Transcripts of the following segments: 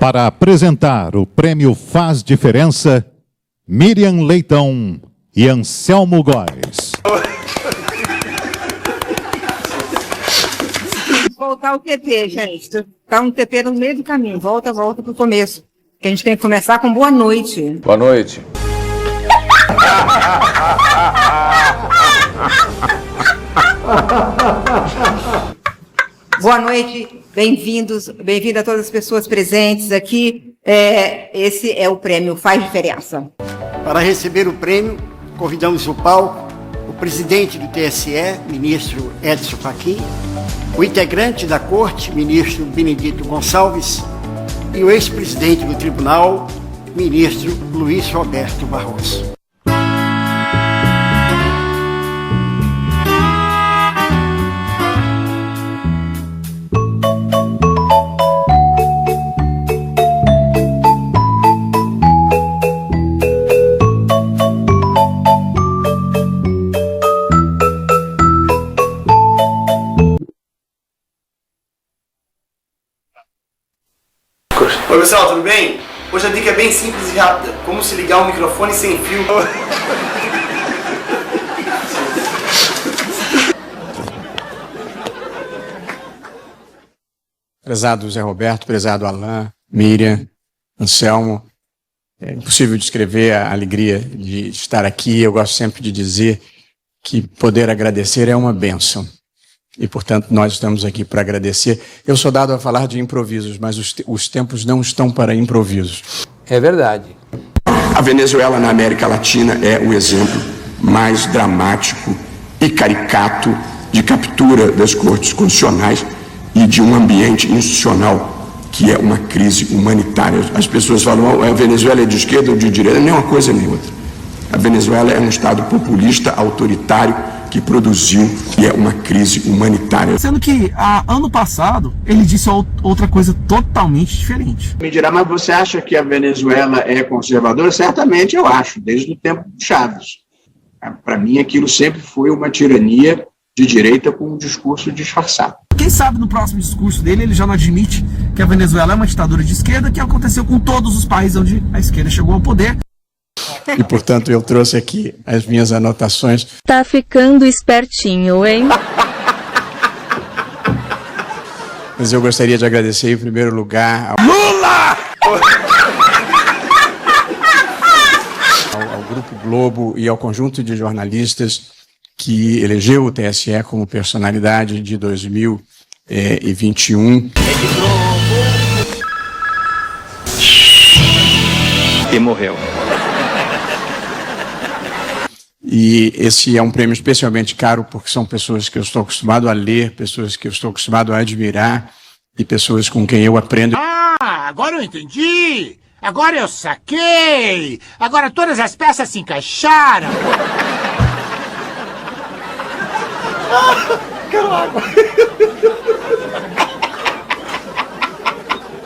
Para apresentar o prêmio Faz Diferença, Miriam Leitão e Anselmo Góes. Voltar o TP, gente. Tá um TP no meio do caminho. Volta pro começo. Que a gente tem que começar com boa noite. Boa noite. Boa noite, bem-vindos, bem-vindo a todas as pessoas presentes aqui. Esse é o prêmio Faz Diferença. Para receber o prêmio, convidamos o palco o presidente do TSE, ministro Edson Fachin, o integrante da Corte, ministro Benedito Gonçalves, e o ex-presidente do Tribunal, ministro Luiz Roberto Barroso. Oi pessoal, tudo bem? Hoje a dica é bem simples e rápida, como se ligar um microfone sem fio. Prezado Zé Roberto, prezado Alain, Miriam, Anselmo, é impossível descrever a alegria de estar aqui. Eu gosto sempre de dizer que poder agradecer é uma bênção. E, portanto, nós estamos aqui para agradecer. Eu sou dado a falar de improvisos, mas os tempos não estão para improvisos. É verdade. A Venezuela na América Latina é o exemplo mais dramático e caricato de captura das cortes constitucionais e de um ambiente institucional que é uma crise humanitária. As pessoas falam, a Venezuela é de esquerda ou de direita, nem uma coisa nem outra. A Venezuela é um estado populista, autoritário, que produziu e é uma crise humanitária. Sendo que, ano passado, ele disse outra coisa totalmente diferente. Me dirá, mas você acha que a Venezuela é conservadora? Certamente eu acho, desde o tempo de Chávez. Para mim, aquilo sempre foi uma tirania de direita com um discurso disfarçado. Quem sabe no próximo discurso dele ele já não admite que a Venezuela é uma ditadura de esquerda, que aconteceu com todos os países onde a esquerda chegou ao poder. E, portanto, eu trouxe aqui as minhas anotações. Tá ficando espertinho, hein? Mas eu gostaria de agradecer, em primeiro lugar, ao Lula! ao Grupo Globo e ao conjunto de jornalistas que elegeu o TSE como personalidade de 2021. E morreu. E esse é um prêmio especialmente caro porque são pessoas que eu estou acostumado a ler, pessoas que eu estou acostumado a admirar e pessoas com quem eu aprendo. Ah, agora eu entendi! Agora eu saquei! Agora todas as peças se encaixaram! Quero água!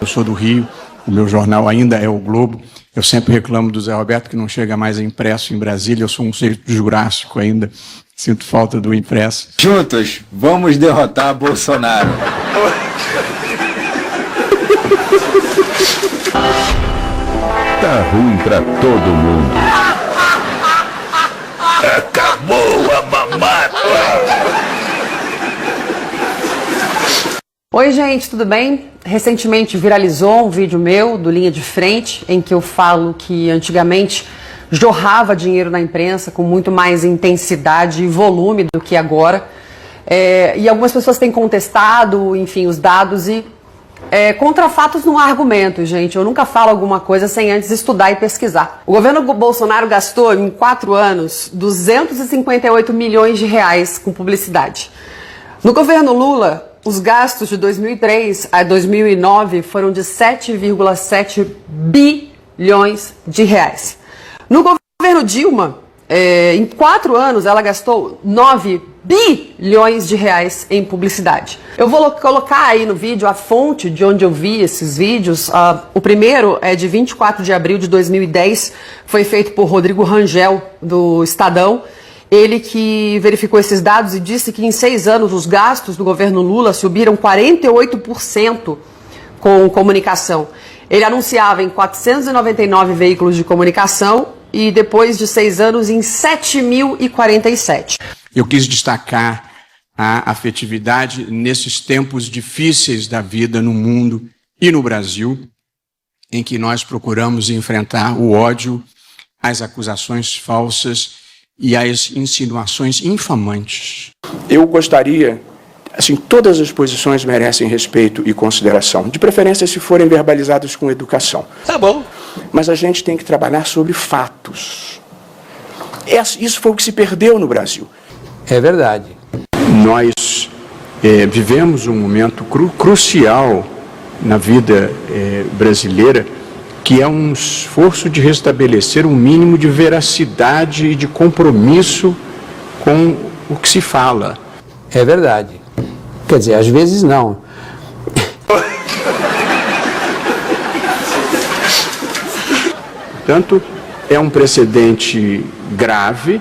Eu sou do Rio, o meu jornal ainda é o Globo. Eu sempre reclamo do Zé Roberto que não chega mais impresso em Brasília. Eu sou um ser jurássico ainda. Sinto falta do impresso. Juntos, vamos derrotar Bolsonaro. Tá ruim pra todo mundo. Acabou a mamata. Oi, gente, tudo bem? Recentemente viralizou um vídeo meu do Linha de Frente, em que eu falo que antigamente jorrava dinheiro na imprensa com muito mais intensidade e volume do que agora. E algumas pessoas têm contestado, enfim, os dados e contra fatos não há argumento, gente. Eu nunca falo alguma coisa sem antes estudar e pesquisar. O governo Bolsonaro gastou em 4 anos 258 milhões de reais com publicidade. No governo Lula, os gastos de 2003 a 2009 foram de 7,7 bilhões de reais. No governo Dilma, em 4 anos, ela gastou 9 bilhões de reais em publicidade. Eu vou colocar aí no vídeo a fonte de onde eu vi esses vídeos. O primeiro é de 24 de abril de 2010, foi feito por Rodrigo Rangel, do Estadão. Ele que verificou esses dados e disse que em 6 anos os gastos do governo Lula subiram 48% com comunicação. Ele anunciava em 499 veículos de comunicação e depois de 6 anos em 7.047. Eu quis destacar a afetividade nesses tempos difíceis da vida no mundo e no Brasil, em que nós procuramos enfrentar o ódio, as acusações falsas e as insinuações infamantes. Eu gostaria, assim, todas as posições merecem respeito e consideração, de preferência se forem verbalizadas com educação. Tá bom. Mas a gente tem que trabalhar sobre fatos. Isso foi o que se perdeu no Brasil. É verdade. Nós vivemos um momento crucial na vida brasileira, que é um esforço de restabelecer um mínimo de veracidade e de compromisso com o que se fala. É verdade. Quer dizer, às vezes não. Portanto, é um precedente grave.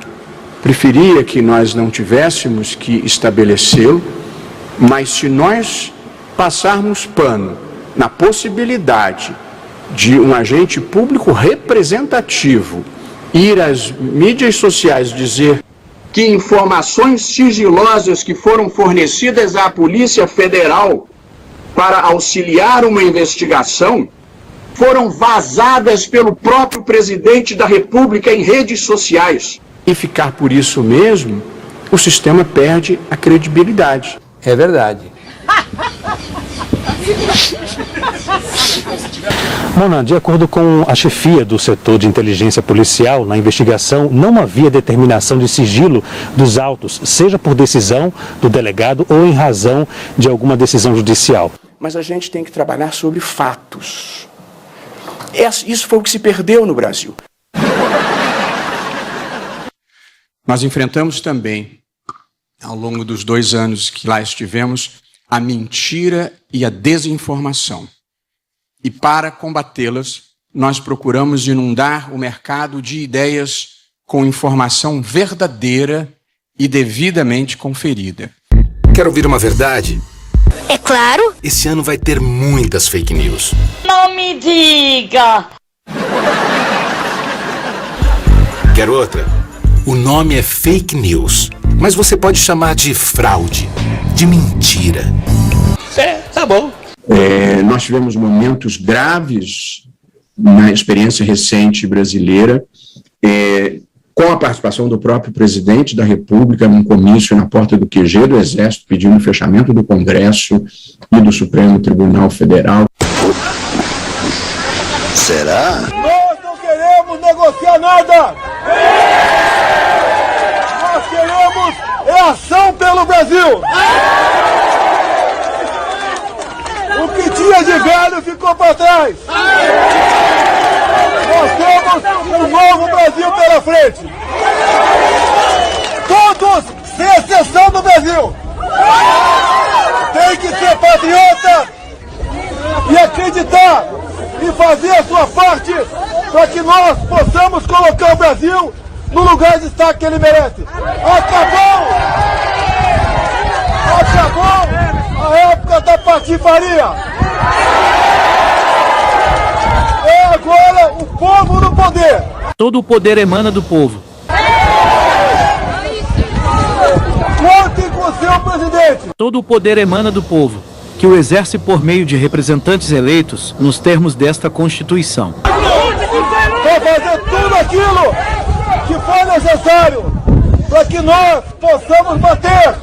Preferia que nós não tivéssemos que estabelecê-lo, mas se nós passarmos pano na possibilidade de um agente público representativo ir às mídias sociais dizer que informações sigilosas que foram fornecidas à Polícia Federal para auxiliar uma investigação foram vazadas pelo próprio presidente da República em redes sociais. E ficar por isso mesmo, o sistema perde a credibilidade. É verdade. Mona, de acordo com a chefia do setor de inteligência policial, na investigação não havia determinação de sigilo dos autos, seja por decisão do delegado ou em razão de alguma decisão judicial. Mas a gente tem que trabalhar sobre fatos. Isso foi o que se perdeu no Brasil. Nós enfrentamos também, ao longo dos 2 anos que lá estivemos, a mentira e a desinformação. E para combatê-las, nós procuramos inundar o mercado de ideias com informação verdadeira e devidamente conferida. Quer ouvir uma verdade? É claro. Esse ano vai ter muitas fake news. Não me diga. Quer outra? O nome é fake news, mas você pode chamar de fraude, de mentira. Tá bom. Nós tivemos momentos graves na experiência recente brasileira, com a participação do próprio presidente da República num comício na porta do QG do Exército, pedindo o fechamento do Congresso e do Supremo Tribunal Federal. Será? Nós não queremos negociar nada! Nós queremos ação pelo Brasil! O que tinha de velho ficou para trás! Nós temos um novo Brasil pela frente! Todos, sem exceção do Brasil, tem que ser patriota e acreditar e fazer a sua parte para que nós possamos colocar o Brasil no lugar de destaque que ele merece. Acabou a época da patifaria. É agora o povo no poder. Todo o poder emana do povo. Contem com o seu presidente. Todo o poder emana do povo, que o exerce por meio de representantes eleitos nos termos desta Constituição. Vai fazer tudo aquilo que for necessário para que nós possamos bater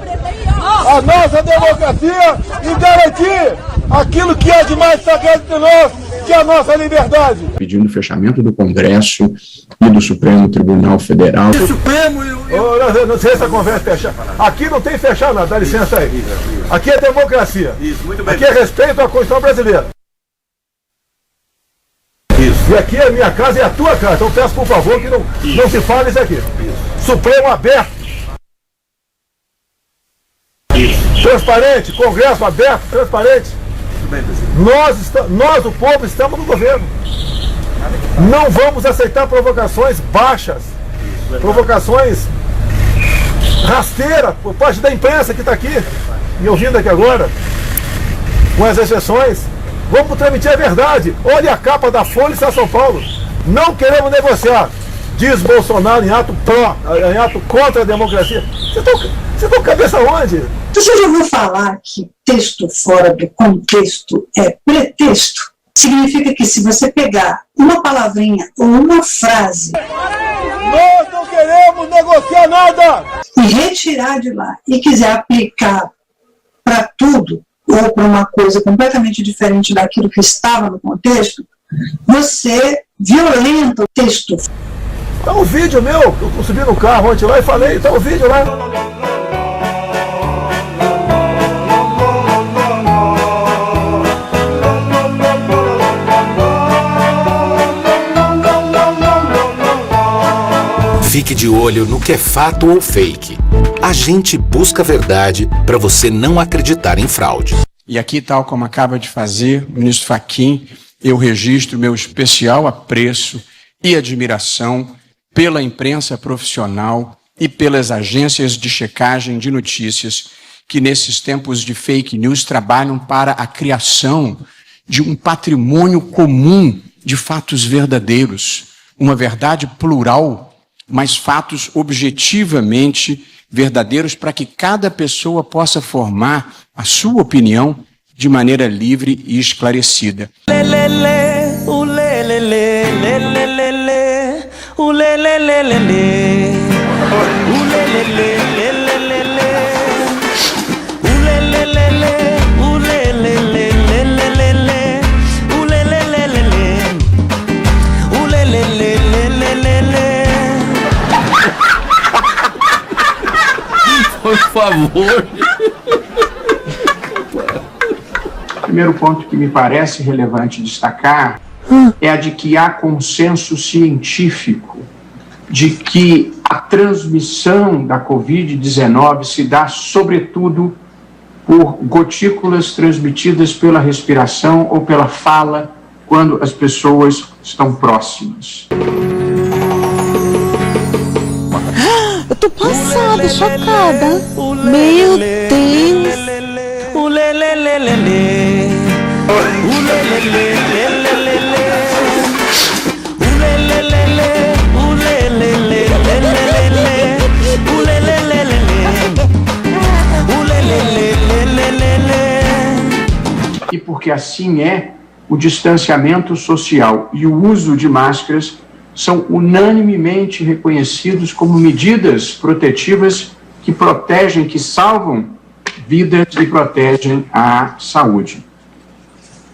a nossa democracia e garantir aquilo que é de mais sagrado de nós, que é a nossa liberdade. Pedindo o fechamento do Congresso e do Supremo Tribunal Federal. O Supremo não sei se essa conversa fecha. Aqui não tem fechar nada, dá licença aí. Aqui é democracia. Aqui é respeito à Constituição brasileira. E aqui é a minha casa e a tua casa. Então peço por favor que não se fale isso aqui. Supremo aberto. Transparente, Congresso aberto, transparente. Nós, o povo, estamos no governo. Não vamos aceitar provocações baixas, provocações rasteiras por parte da imprensa que está aqui, me ouvindo aqui agora, com as exceções. Vamos transmitir a verdade. Olha a capa da Folha e São Paulo. Não queremos negociar. Diz Bolsonaro em ato em ato contra a democracia. Vocês estão cabeça onde? Você já ouviu falar que texto fora do contexto é pretexto? Significa que se você pegar uma palavrinha ou uma frase... Nós não queremos negociar nada! E retirar de lá e quiser aplicar para tudo, ou para uma coisa completamente diferente daquilo que estava no contexto, você violenta o texto. Tá um vídeo meu, eu subi no carro ontem lá e falei, tá um vídeo lá. Fique de olho no que é fato ou fake. A gente busca a verdade para você não acreditar em fraude. E aqui, tal como acaba de fazer o ministro Fachin, eu registro meu especial apreço e admiração pela imprensa profissional e pelas agências de checagem de notícias que, nesses tempos de fake news, trabalham para a criação de um patrimônio comum de fatos verdadeiros, uma verdade plural, mas fatos objetivamente verdadeiros para que cada pessoa possa formar a sua opinião de maneira livre e esclarecida. Por favor. O primeiro ponto que me parece relevante destacar é a de que há consenso científico de que a transmissão da Covid-19 se dá, sobretudo, por gotículas transmitidas pela respiração ou pela fala quando as pessoas estão próximas. Eu tô passada, chocada. Meu Deus. E porque assim é, o distanciamento social e o uso de máscaras são unanimemente reconhecidos como medidas protetivas que protegem, que salvam vidas e protegem a saúde.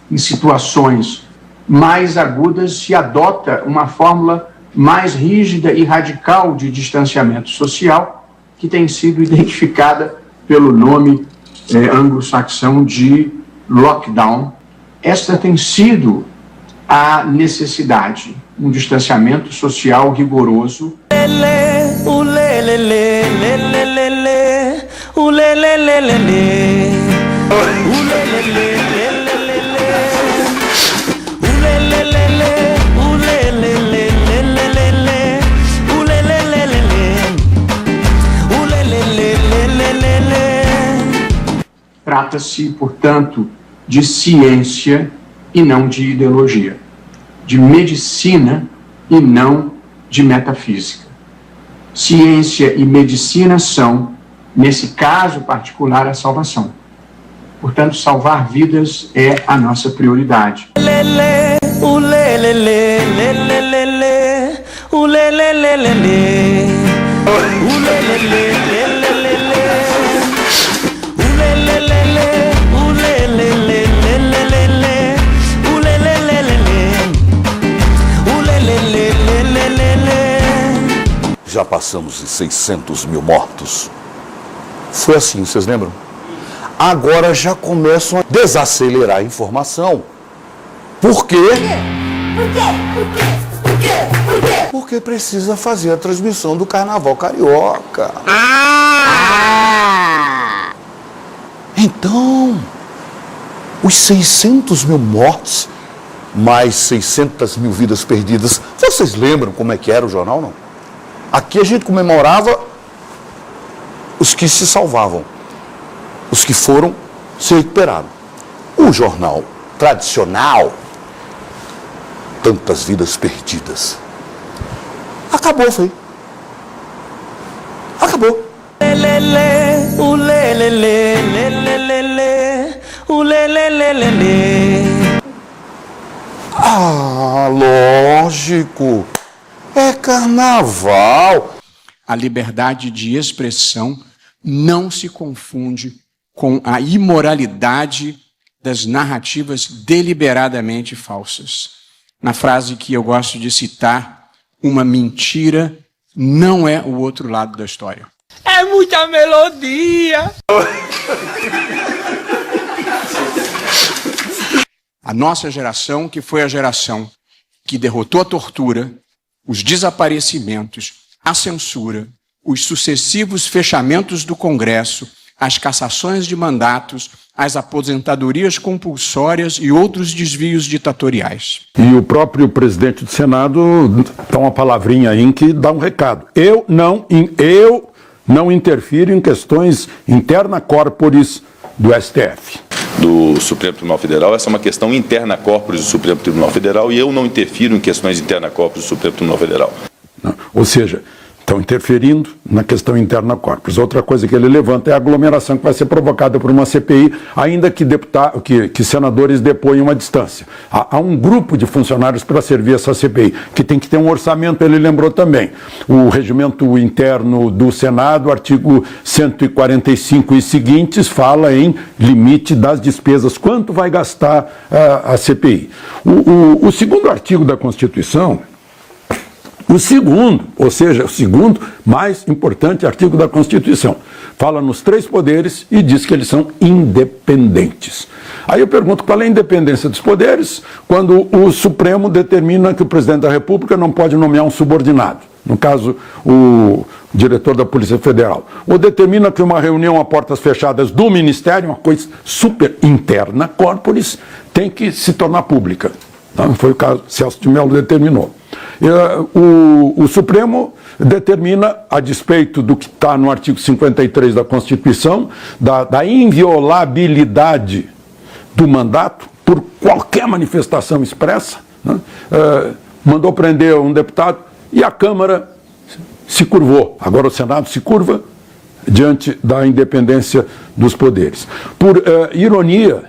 Em situações mais agudas, se adota uma fórmula mais rígida e radical de distanciamento social, que tem sido identificada pelo nome anglo-saxão de lockdown. Esta tem sido a necessidade, um distanciamento social rigoroso. Trata-se, portanto, de ciência e não de ideologia, de medicina e não de metafísica. Ciência e medicina são, nesse caso particular, a salvação. Portanto, salvar vidas é a nossa prioridade. Já passamos de 600 mil mortos. Foi assim, vocês lembram? Agora já começam a desacelerar a informação. Por quê? Porque precisa fazer a transmissão do Carnaval Carioca. Então, os 600 mil mortos, mais 600 mil vidas perdidas. Vocês lembram como é que era o jornal, não? Aqui a gente comemorava os que se salvavam, os que se recuperaram. O jornal tradicional, tantas vidas perdidas. Acabou, foi. Acabou. Ah, lógico. É carnaval. A liberdade de expressão não se confunde com a imoralidade das narrativas deliberadamente falsas. Na frase que eu gosto de citar, uma mentira não é o outro lado da história. É muita melodia! A nossa geração, que foi a geração que derrotou a tortura, os desaparecimentos, a censura, os sucessivos fechamentos do Congresso, as cassações de mandatos, as aposentadorias compulsórias e outros desvios ditatoriais. E o próprio presidente do Senado dá uma palavrinha aí que dá um recado. Eu não interfiro em questões interna corporis do STF. Do Supremo Tribunal Federal, essa é uma questão interna corporis do Supremo Tribunal Federal e eu não interfiro em questões interna corporis do Supremo Tribunal Federal. Ou seja, estão interferindo na questão interna corporis. Outra coisa que ele levanta é a aglomeração que vai ser provocada por uma CPI, ainda que senadores deponham à distância. Há um grupo de funcionários para servir essa CPI, que tem que ter um orçamento, ele lembrou também. O regimento interno do Senado, artigo 145 e seguintes, fala em limite das despesas, quanto vai gastar a CPI. O segundo artigo da Constituição, o segundo mais importante artigo da Constituição, fala nos 3 poderes e diz que eles são independentes. Aí eu pergunto, qual é a independência dos poderes quando o Supremo determina que o presidente da República não pode nomear um subordinado? No caso, o diretor da Polícia Federal. Ou determina que uma reunião a portas fechadas do Ministério, uma coisa super interna, corporis, tem que se tornar pública. Não foi o caso, Celso de Mello determinou. O Supremo determina, a despeito do que está no artigo 53 da Constituição, da inviolabilidade do mandato por qualquer manifestação expressa, né? Mandou prender um deputado e a Câmara se curvou. Agora o Senado se curva diante da independência dos poderes. Por ironia,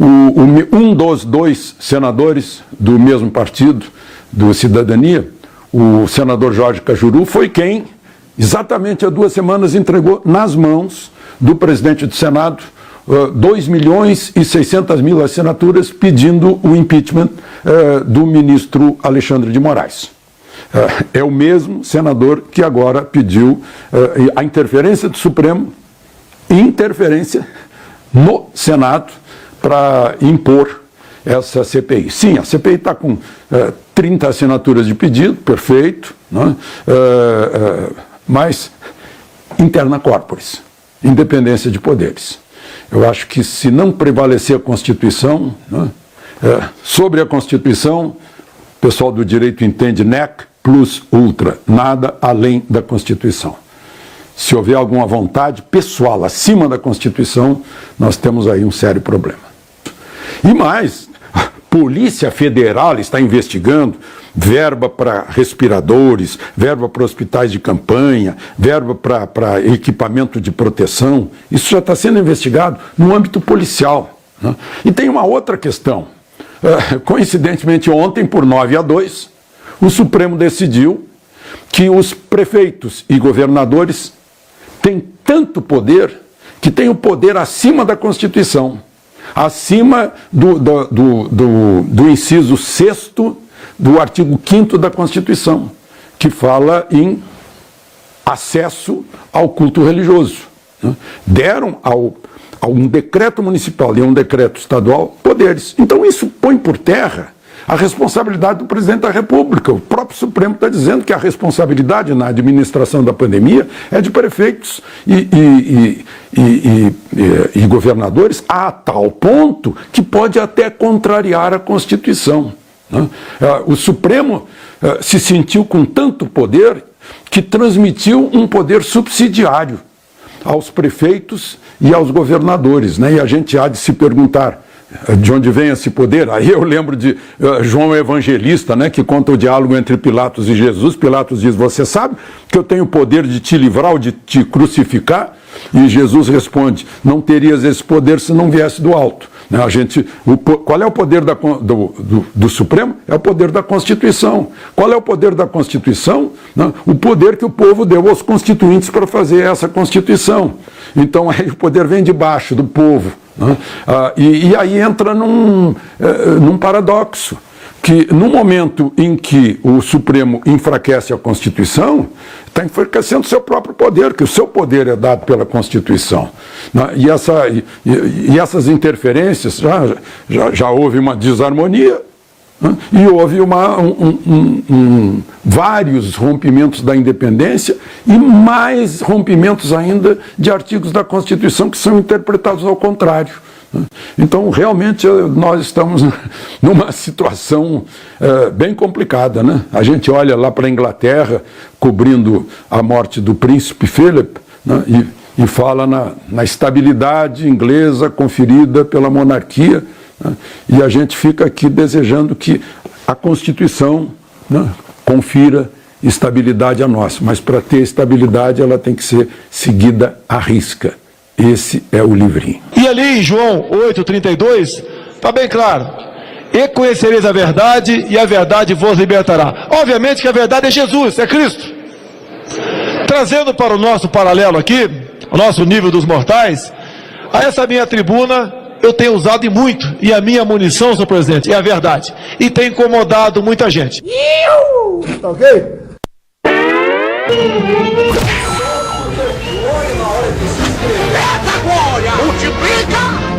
um dos 2 senadores do mesmo partido, do Cidadania, o senador Jorge Cajuru, foi quem, exatamente há 2 semanas, entregou nas mãos do presidente do Senado 2.600.000 assinaturas pedindo o impeachment do ministro Alexandre de Moraes. É o mesmo senador que agora pediu a interferência do Supremo, interferência no Senado, para impor essa CPI. Sim, a CPI está com 30 assinaturas de pedido, perfeito, né? Mas interna corporis, independência de poderes. Eu acho que se não prevalecer a Constituição, né, sobre a Constituição, o pessoal do direito entende nec plus ultra, nada além da Constituição. Se houver alguma vontade pessoal acima da Constituição, nós temos aí um sério problema. E mais, a Polícia Federal está investigando verba para respiradores, verba para hospitais de campanha, verba para equipamento de proteção. Isso já está sendo investigado no âmbito policial, né? E tem uma outra questão. Coincidentemente, ontem, por 9-2, o Supremo decidiu que os prefeitos e governadores têm tanto poder que têm o poder acima da Constituição, acima do inciso 6º do artigo 5º da Constituição, que fala em acesso ao culto religioso, né? Deram a um decreto municipal e a um decreto estadual poderes. Então isso põe por terra a responsabilidade do presidente da República. O próprio Supremo está dizendo que a responsabilidade na administração da pandemia é de prefeitos e governadores, a tal ponto que pode até contrariar a Constituição, né? O Supremo se sentiu com tanto poder que transmitiu um poder subsidiário aos prefeitos e aos governadores, né? E a gente há de se perguntar, de onde vem esse poder? Aí eu lembro de João Evangelista, né, que conta o diálogo entre Pilatos e Jesus. Pilatos diz: você sabe que eu tenho o poder de te livrar ou de te crucificar? E Jesus responde: não terias esse poder se não viesse do alto. Qual é o poder do Supremo? É o poder da Constituição. Qual é o poder da Constituição? O poder que o povo deu aos constituintes para fazer essa Constituição. Então aí o poder vem de baixo, do povo. E aí entra num paradoxo, que no momento em que o Supremo enfraquece a Constituição, está enfraquecendo o seu próprio poder, que o seu poder é dado pela Constituição. E essas interferências, já houve uma desarmonia, e houve vários rompimentos da independência e mais rompimentos ainda de artigos da Constituição que são interpretados ao contrário. Então, realmente, nós estamos numa situação bem complicada, né? A gente olha lá para a Inglaterra, cobrindo a morte do príncipe Philip, né? E fala na estabilidade inglesa conferida pela monarquia, né? E a gente fica aqui desejando que a Constituição, né, confira estabilidade a nós, mas para ter estabilidade ela tem que ser seguida à risca. Esse é o livrinho. E ali em João 8,32, está bem claro: e conhecereis a verdade, e a verdade vos libertará. Obviamente que a verdade é Jesus, é Cristo. Trazendo para o nosso paralelo aqui, o nosso nível dos mortais, a essa minha tribuna eu tenho usado e muito, e a minha munição, senhor presidente, é a verdade. E tem incomodado muita gente. Tá ok? Multiplica!